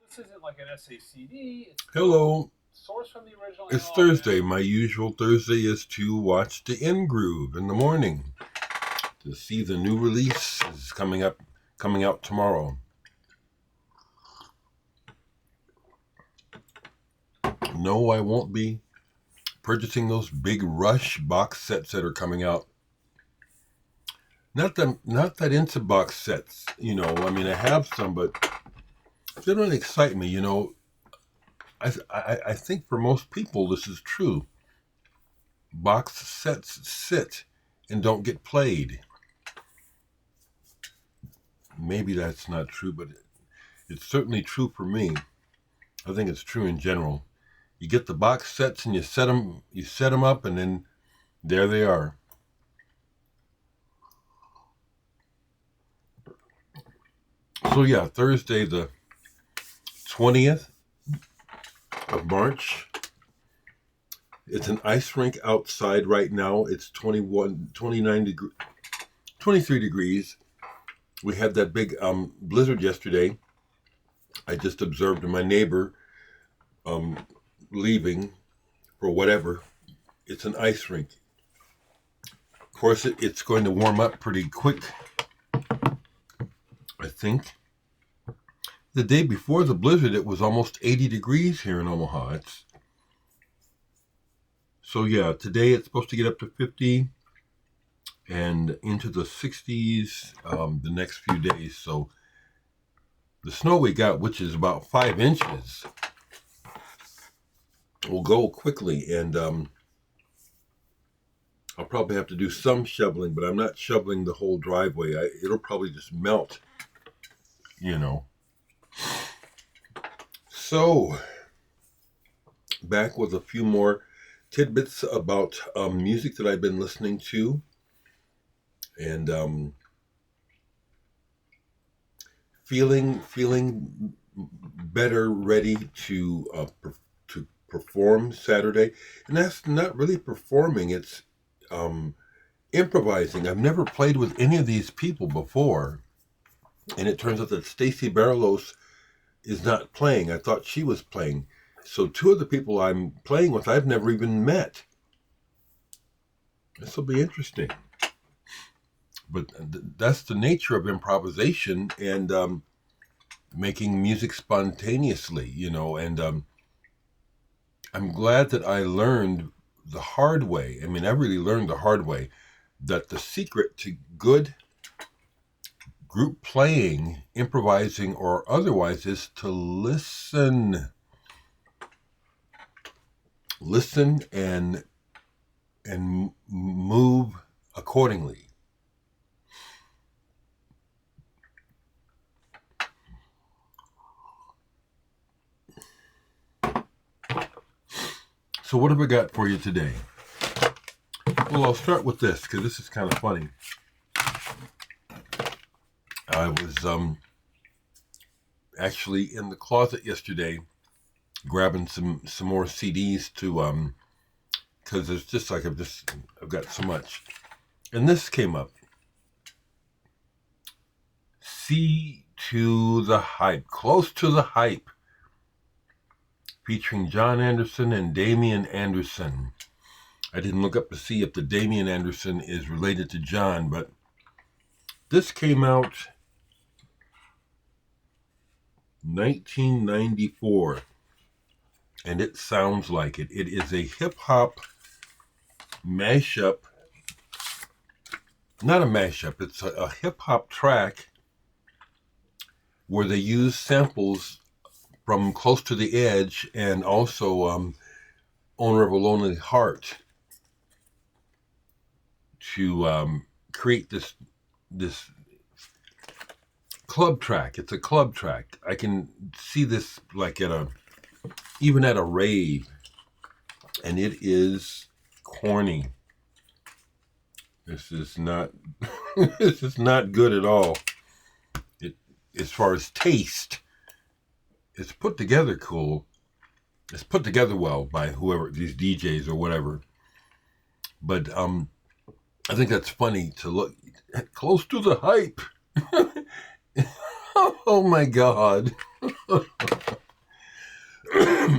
This isn't like an SACD. It's Hello. source from the original. It's Thursday. My usual Thursday is to watch the N Groove in the morning to see the new release is coming out tomorrow. No, I won't be purchasing those big Rush box sets that are coming out. Not that into box sets, I mean, I have some, but they don't excite me, I think for most people this is true. Box sets sit and don't get played. Maybe that's not true, but it's certainly true for me. I think it's true in general. You get the box sets and you set them up, and then there they are. So yeah, Thursday the 20th of March. It's an ice rink outside right now. It's 23 degrees. We had that big blizzard yesterday. I just observed my neighbor leaving for whatever. It's an ice rink. Of course, it's going to warm up pretty quick, I think. The day before the blizzard, it was almost 80 degrees here in Omaha. So yeah, today it's supposed to get up to 50 and into the 60s the next few days. So the snow we got, which is about 5 inches, will go quickly, and I'll probably have to do some shoveling, but I'm not shoveling the whole driveway. It'll probably just melt, So, back with a few more tidbits about music that I've been listening to, and feeling better, ready to perform Saturday. And that's not really performing; it's improvising. I've never played with any of these people before, and it turns out that Stacy Barrelos is not playing. I thought she was playing. So 2 of the people I'm playing with, I've never even met. This will be interesting. But that's the nature of improvisation and making music spontaneously, and I'm glad that I learned the hard way. I mean, I really learned the hard way that the secret to good group playing, improvising, or otherwise is to listen. Listen and move accordingly. So what have I got for you today? Well, I'll start with this because this is kind of funny. I was actually in the closet yesterday grabbing some more CDs to because it's just like I've got so much, and this came up. C to the Hype, Close to the Hype, featuring John Anderson and Damian Anderson. I didn't look up to see if the Damian Anderson is related to John, but this came out 1994, and it sounds like it. It is a hip-hop mashup. Not a mashup, it's a hip-hop track where they use samples from Close to the Edge and also Owner of a Lonely Heart to create this club track. It's a club track. I can see this like even at a rave, and it is corny. This is not this is not good at all. As far as taste, it's put together cool. It's put together well by whoever, these DJs or whatever. But I think that's funny to look Close to the Hype. Oh my God.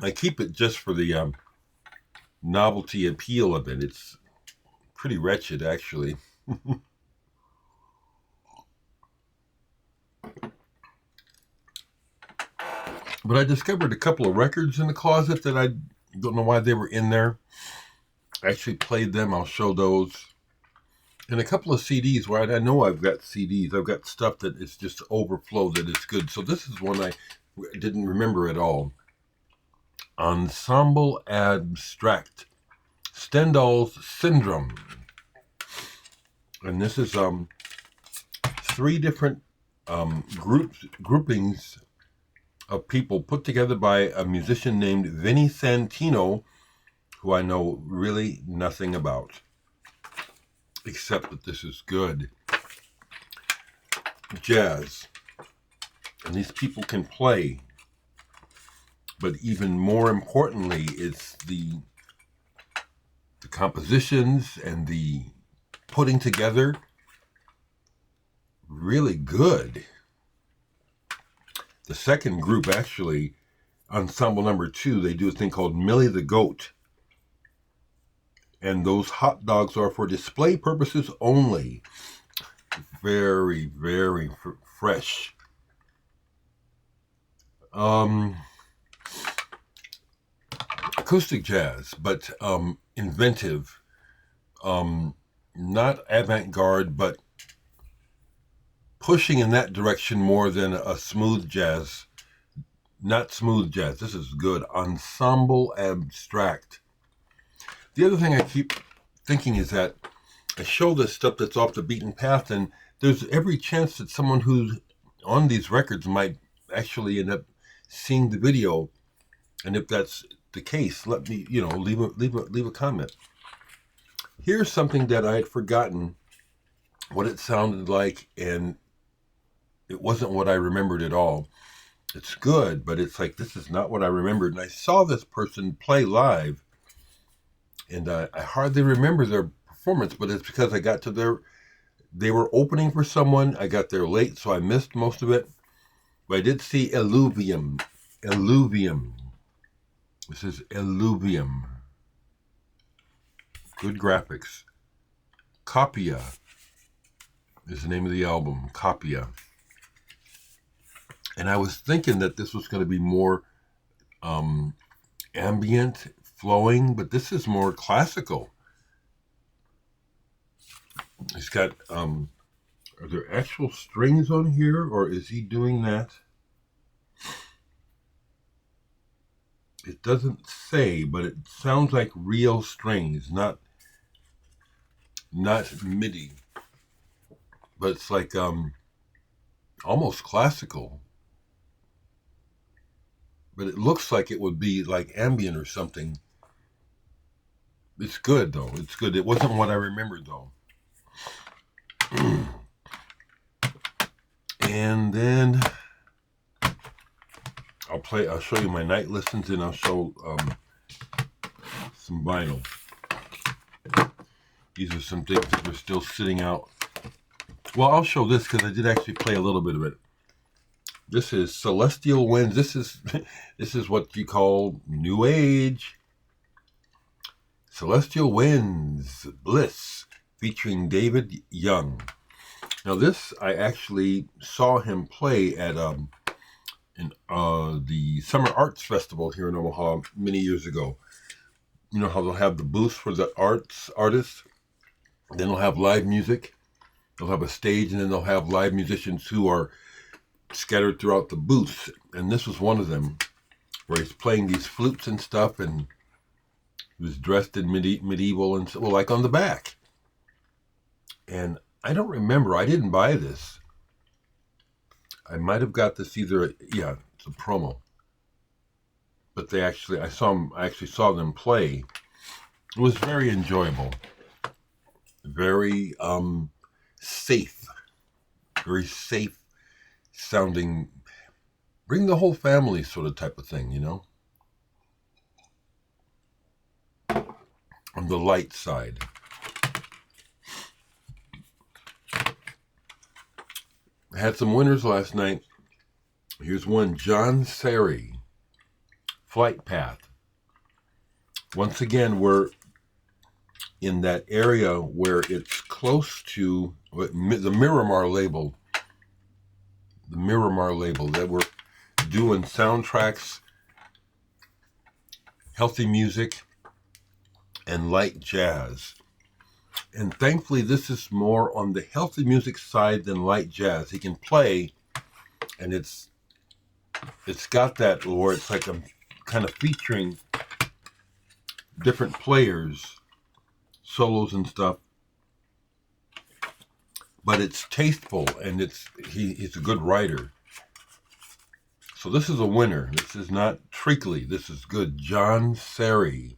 I keep it just for the novelty appeal of it. It's pretty wretched, actually. But I discovered a couple of records in the closet that I don't know why they were in there. I actually played them. I'll show those. And a couple of CDs where I know I've got CDs. I've got stuff that is just overflow that is good. So this is one I didn't remember at all. Ensemble Abstract. Stendhal's Syndrome. And this is 3 different groupings of people put together by a musician named Vinnie Santino, who I know really nothing about, except that this is good jazz. And these people can play. But even more importantly, it's the compositions and the putting together really good. The second group, actually, ensemble number 2, they do a thing called Millie the Goat. And those hot dogs are for display purposes only. Very, very fresh. Acoustic jazz, but inventive. Not avant-garde, but pushing in that direction more than a smooth jazz. Not smooth jazz. This is good. Ensemble Abstract. The other thing I keep thinking is that I show this stuff that's off the beaten path, and there's every chance that someone who's on these records might actually end up seeing the video. And if that's the case, let me, leave a comment. Here's something that I had forgotten what it sounded like, and it wasn't what I remembered at all. It's good, but it's like, this is not what I remembered. And I saw this person play live, and I hardly remember their performance, but it's because I got to they were opening for someone. I got there late, so I missed most of it. But I did see Eluvium. This is Eluvium. Good graphics. Copia is the name of the album. Copia. And I was thinking that this was going to be more ambient, flowing, but this is more classical. He's got, are there actual strings on here, or is he doing that? It doesn't say, but it sounds like real strings, not MIDI. But it's like almost classical. But it looks like it would be like ambient or something. It's good, though. It's good. It wasn't what I remembered, though. And then I'll show you my night listens, and I'll show some vinyl. These are some things that are still sitting out. Well, I'll show this because I did actually play a little bit of it. This is Celestial Winds. This is what you call New Age. Celestial Winds, Bliss, featuring David Young. Now this, I actually saw him play at the Summer Arts Festival here in Omaha many years ago. You know how they'll have the booths for the artists? Then they'll have live music. They'll have a stage, and then they'll have live musicians who are scattered throughout the booths. And this was one of them, where he's playing these flutes and stuff, and he was dressed in medieval and well, like on the back. And I don't remember. I didn't buy this. I might have got this either. It's a promo. But I actually saw them play. It was very enjoyable. Very safe. Very safe sounding. Bring the whole family sort of type of thing, you know? On the light side. I had some winners last night. Here's one, John Serrie Flight Path. Once again, we're in that area where it's close to the Miramar label. The Miramar label that we're doing soundtracks, healthy music, and light jazz. And thankfully, this is more on the healthy music side than light jazz. He can play, and it's got that where it's like a kind of featuring different players, solos and stuff. But it's tasteful, and he's a good writer. So this is a winner. This is not treacly. This is good. John Serrie,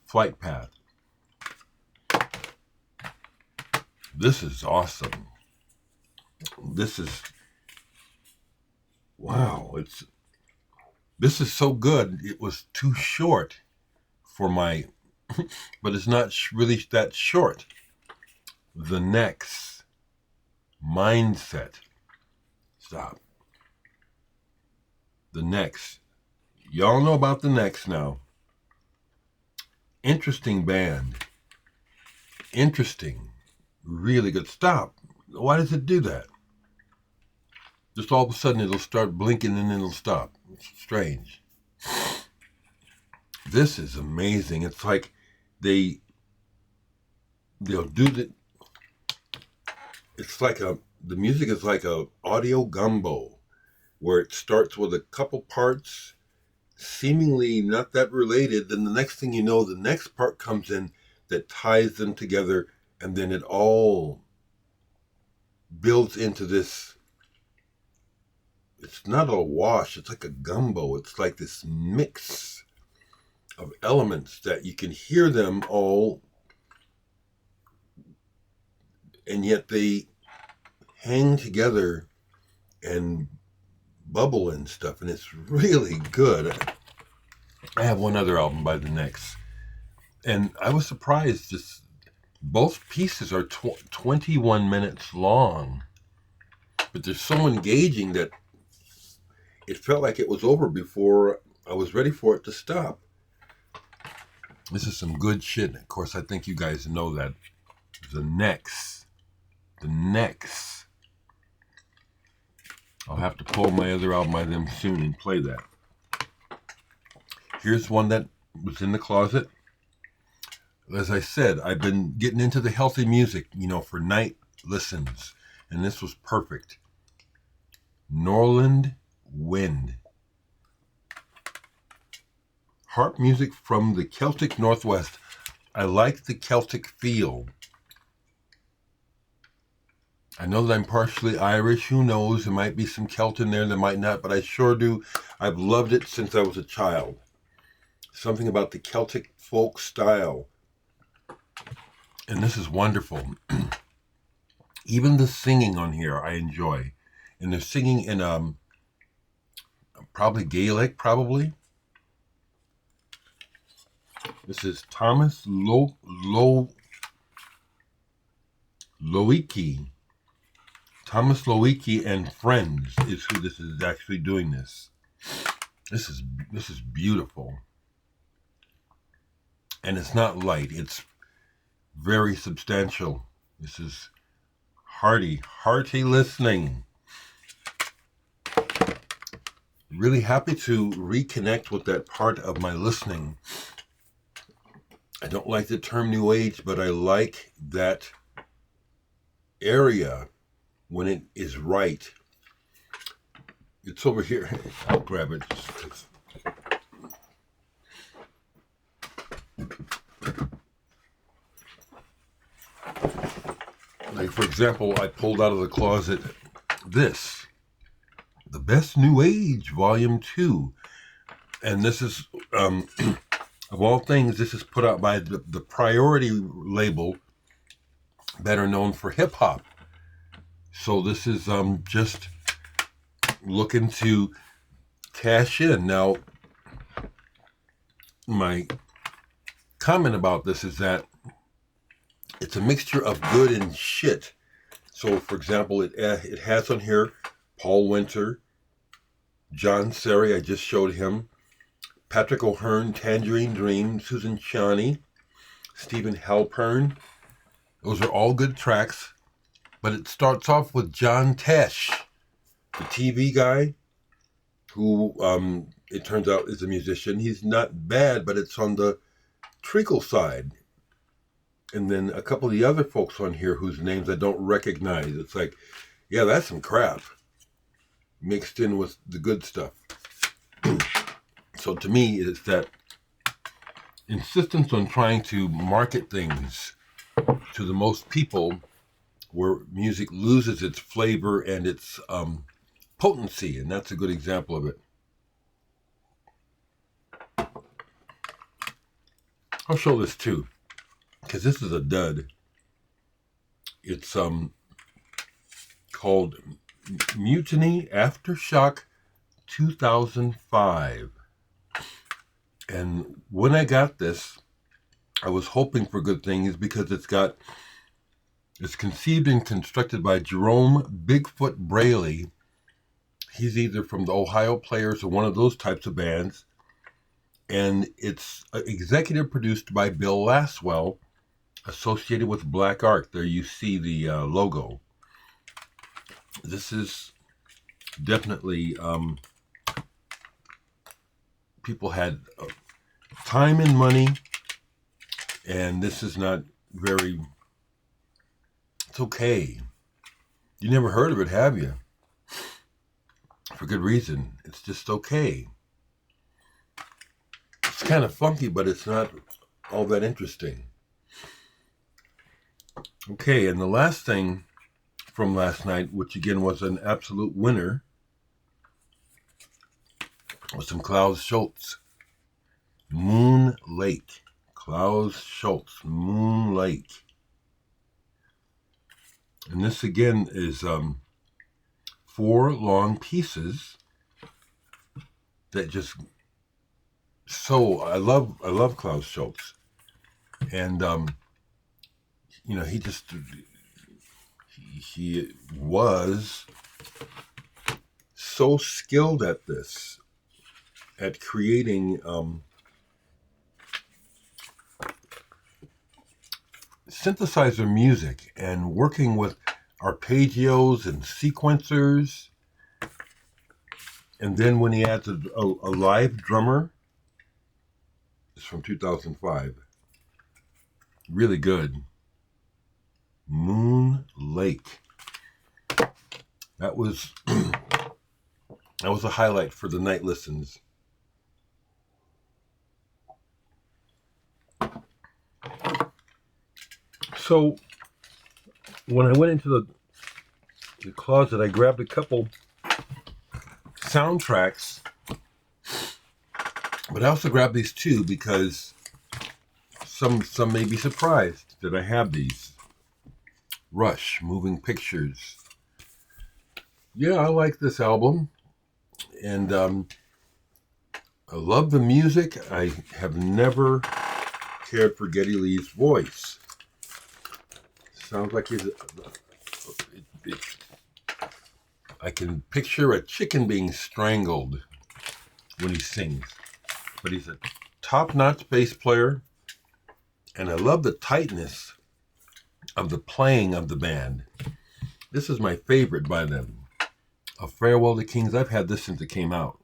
Flight Path. This is awesome. This is, wow. This is so good. It was too short for my, but it's not really that short. The Next Mindset. Stop. The Next. Y'all know about the Next now. Interesting band. Interesting. Really good. Stop. Why does it do that? Just all of a sudden it'll start blinking and then it'll stop. It's strange. This is amazing. It's like they'll do the, it's like the music is like a audio gumbo where it starts with a couple parts seemingly not that related. Then the next thing you know, the next part comes in that ties them together, and then it all builds into this. It's not a wash. It's like a gumbo. It's like this mix of elements that you can hear them all, and yet they hang together and bubble and stuff, and it's really good. I have one other album by the Next, and I was surprised. Both pieces are 21 minutes long, but they're so engaging that it felt like it was over before I was ready for it to stop. This is some good shit. Of course, I think you guys know that. The Next. I'll have to pull my other album by them soon and play that. Here's one that was in the closet. As I said, I've been getting into the healthy music, for night listens, and this was perfect. Norland Wind. Harp music from the Celtic Northwest. I like the Celtic feel. I know that I'm partially Irish. Who knows? There might be some Celt in there, there might not, but I sure do. I've loved it since I was a child. Something about the Celtic folk style. And this is wonderful. Even the singing on here I enjoy. And they're singing in probably Gaelic, probably. This is Thomas Loefke. Thomas Loefke and Friends is who this is actually doing this. This is beautiful. And it's not light. It's very substantial. This is hearty listening. Really happy to reconnect with that part of my listening. I don't like the term New Age, but I like that area when it is right. It's over here. I'll grab it. Like, for example, I pulled out of the closet this. The Best New Age, Volume 2. And this is, of all things, this is put out by the Priority label, better known for hip-hop. So this is just looking to cash in. Now, my comment about this is that it's a mixture of good and shit. So, for example, it has on here Paul Winter, John Serrie, I just showed him, Patrick O'Hearn, Tangerine Dream, Susan Shionney, Stephen Halpern. Those are all good tracks, but it starts off with John Tesh, the TV guy, who it turns out is a musician. He's not bad, but it's on the treacle side. And then a couple of the other folks on here whose names I don't recognize. It's like, yeah, that's some crap mixed in with the good stuff. So to me, it's that insistence on trying to market things to the most people where music loses its flavor and its potency, and that's a good example of it. I'll show this too, because this is a dud. It's called Mutiny Aftershock 2005. And when I got this, I was hoping for good things because it's conceived and constructed by Jerome Bigfoot Braley. He's either from the Ohio Players or one of those types of bands. And it's executive produced by Bill Laswell, associated with Black Art. There you see the logo. This is definitely, people had time and money, and this is not very, it's okay. You never heard of it, have you? For good reason. It's just okay. It's kind of funky, but it's not all that interesting. Okay, and the last thing from last night, which again was an absolute winner, was some Klaus Schulze. Moon Lake. Klaus Schulze, Moon Lake. And this again is 4 long pieces that just I love Klaus Schulze. And he was so skilled at this, at creating synthesizer music and working with arpeggios and sequencers. And then when he adds a live drummer, it's from 2005. Really good. Moon Lake. That was a highlight for the night listens. So when I went into the closet, I grabbed a couple soundtracks, but I also grabbed these two because some may be surprised that I have these. Rush, Moving Pictures. Yeah, I like this album, and I love the music. I have never cared for Geddy Lee's voice. Sounds like I can picture a chicken being strangled when he sings. But he's a top-notch bass player, and I love the tightness of the playing of the band. This is my favorite by them. A Farewell to Kings. I've had this since it came out.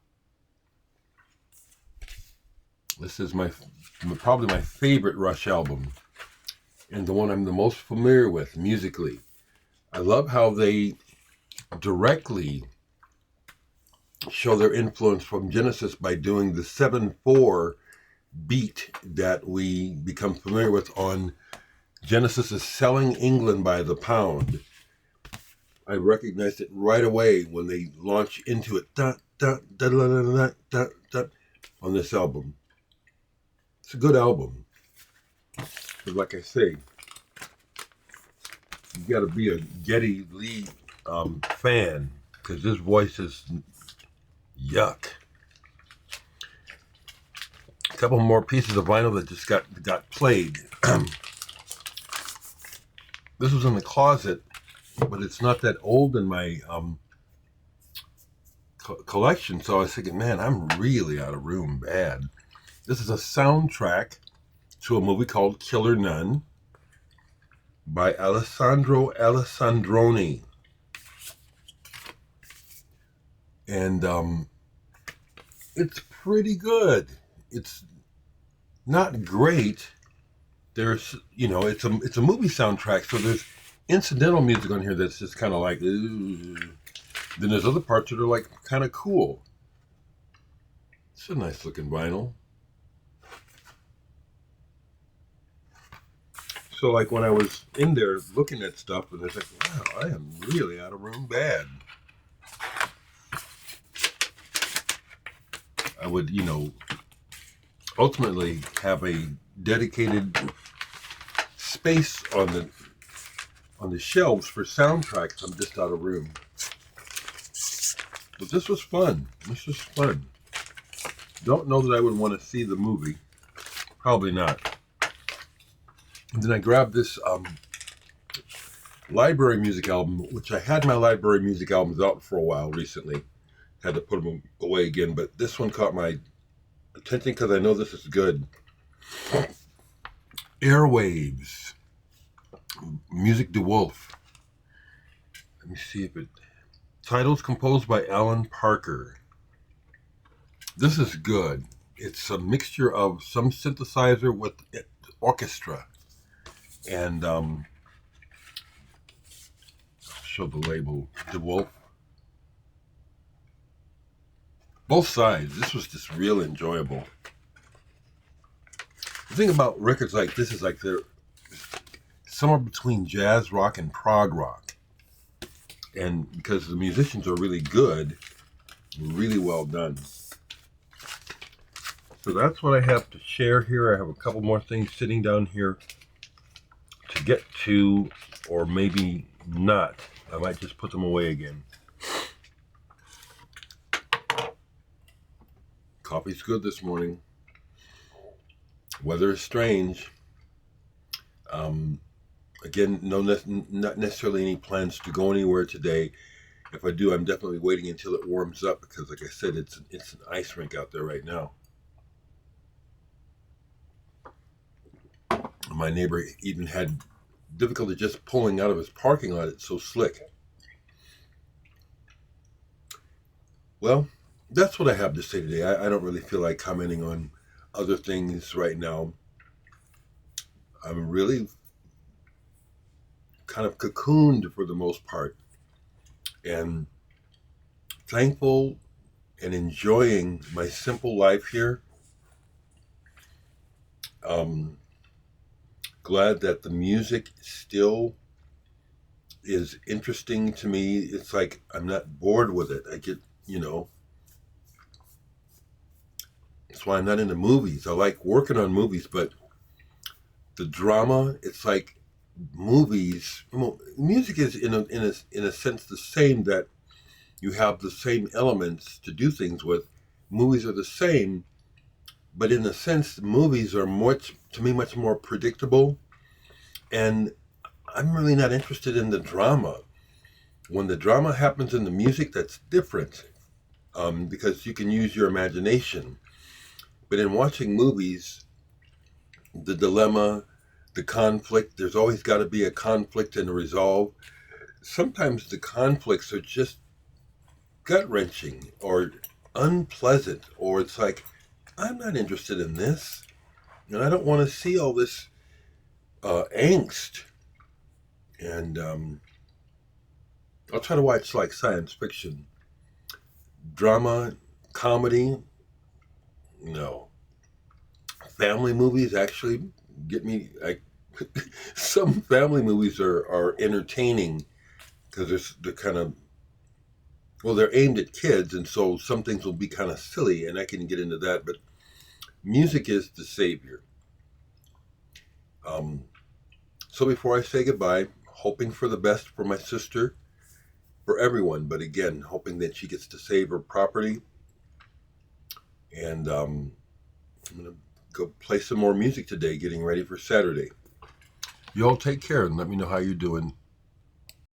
This is probably my favorite Rush album, and the one I'm the most familiar with musically. I love how they directly show their influence from Genesis by doing the 7/4 beat that we become familiar with on Genesis' Selling England by the Pound. I recognized it right away when they launch into it on this album. It's a good album. But like I say, you got to be a Geddy Lee fan, because his voice is yuck. A couple more pieces of vinyl that just got played. This was in the closet, but it's not that old in my collection, so I was thinking, man, I'm really out of room bad. This is a soundtrack to a movie called Killer Nun by Alessandro Alessandroni. And it's pretty good. It's not great. There's, it's a movie soundtrack, so there's incidental music on here that's just kind of like, ooh. Then there's other parts that are like kind of cool. It's a nice looking vinyl. So like when I was in there looking at stuff, and it's like, wow, I am really out of room bad. I would, ultimately have a dedicated space on the shelves for soundtracks. I'm just out of room. But this was fun. Don't know that I would want to see the movie. Probably not. And then I grabbed this library music album, which I had my library music albums out for a while recently. Had to put them away again, but this one caught my attention because I know this is good. Airwaves. Music de Wolf. Let me see if it... Titles composed by Alan Parker. This is good. It's a mixture of some synthesizer with orchestra. And show the label, de Wolf. Both sides. This was just real enjoyable. The thing about records like this is like they're somewhere between jazz rock and prog rock. And because the musicians are really good, really well done. So that's what I have to share here. I have a couple more things sitting down here to get to, or maybe not. I might just put them away again. Coffee's good this morning. Weather is strange. Again, not necessarily any plans to go anywhere today. If I do, I'm definitely waiting until it warms up because, like I said, it's an ice rink out there right now. My neighbor even had difficulty just pulling out of his parking lot. It's so slick. Well, that's what I have to say today. I don't really feel like commenting on other things right now. I'm really kind of cocooned for the most part, and thankful and enjoying my simple life here. Glad that the music still is interesting to me. It's like I'm not bored with it. I get, that's why I'm not into movies. I like working on movies, but the drama, it's like movies, music is in a sense the same, that you have the same elements to do things with. Movies are the same, but in a sense, movies are much more predictable, and I'm really not interested in the drama. When the drama happens in the music, that's different, because you can use your imagination. But in watching movies, the dilemma, the conflict, there's always got to be a conflict and a resolve. Sometimes the conflicts are just gut-wrenching or unpleasant, or it's like, I'm not interested in this, and I don't want to see all this angst. And I'll try to watch like science fiction. Drama, comedy, no. Family movies actually get me. Some family movies are entertaining because they're kind of, well, they're aimed at kids, and so some things will be kind of silly, and I can get into that. But music is the savior. So before I say goodbye, hoping for the best for my sister, for everyone, but again, hoping that she gets to save her property. And I'm going to go play some more music today, getting ready for Saturday. You all take care and let me know how you're doing.